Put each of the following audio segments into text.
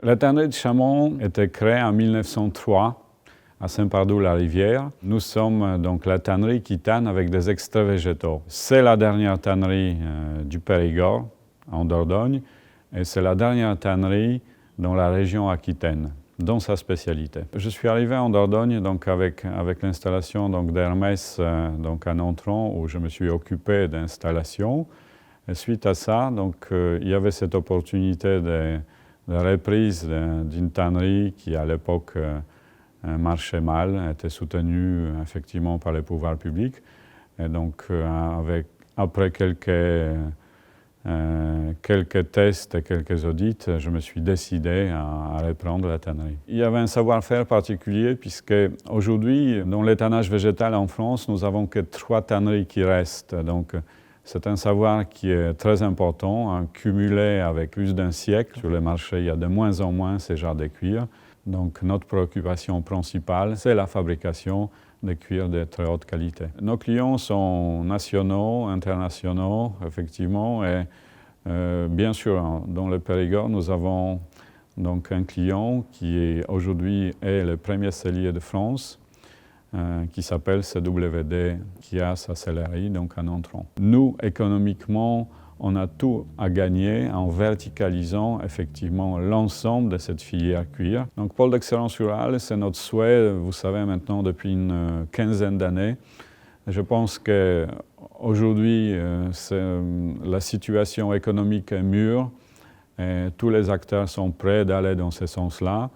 La tannerie de Chamont était créée en 1903 à Saint-Pardoux-la-Rivière. Nous sommes donc la tannerie qui tanne avec des extraits végétaux. C'est la dernière tannerie du Périgord, en Dordogne, et c'est la dernière tannerie dans la région Aquitaine, dans sa spécialité. Je suis arrivé en Dordogne donc avec l'installation d'Hermès à Nontron, où je me suis occupé d'installation. Et suite à ça, il y avait cette opportunité de reprise d'une tannerie qui, à l'époque, marchait mal, était soutenue effectivement par les pouvoirs publics. Et donc, après quelques tests et quelques audits, je me suis décidé à reprendre la tannerie. Il y avait un savoir-faire particulier puisque aujourd'hui, dans l'étannage végétal en France, nous n'avons que 3 tanneries qui restent. Donc, c'est un savoir qui est très important, cumulé avec plus d'un siècle. Sur le marché, il y a de moins en moins ces genres de cuir. Donc notre préoccupation principale, c'est la fabrication de cuir de très haute qualité. Nos clients sont nationaux, internationaux, effectivement, et bien sûr, dans le Périgord, nous avons donc un client qui aujourd'hui est le premier sellier de France, qui s'appelle CWD, qui a sa sellerie donc à Nontron. Nous, économiquement, on a tout à gagner en verticalisant effectivement l'ensemble de cette filière cuir. Donc pôle d'excellence rurale, c'est notre souhait, vous savez maintenant depuis une quinzaine d'années. Je pense qu'aujourd'hui, la situation économique est mûre et tous les acteurs sont prêts d'aller dans ce sens-là.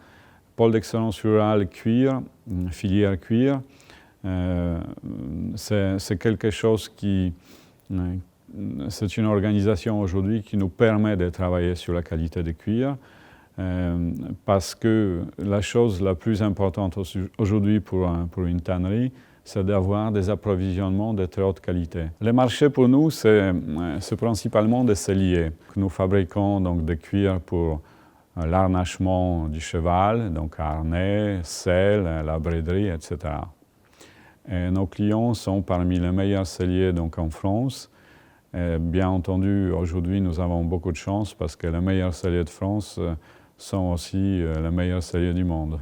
Pôle d'excellence rurale cuir, filière cuir, c'est quelque chose qui... C'est une organisation aujourd'hui qui nous permet de travailler sur la qualité des cuirs parce que la chose la plus importante aujourd'hui pour une tannerie, c'est d'avoir des approvisionnements de très haute qualité. Les marchés pour nous, c'est principalement des selliers. Nous fabriquons donc des cuirs pour l'harnachement du cheval, donc harnais, selle, la braiderie, etc. Et nos clients sont parmi les meilleurs selliers donc en France. Et bien entendu, aujourd'hui, nous avons beaucoup de chance parce que les meilleurs selliers de France sont aussi les meilleurs selliers du monde.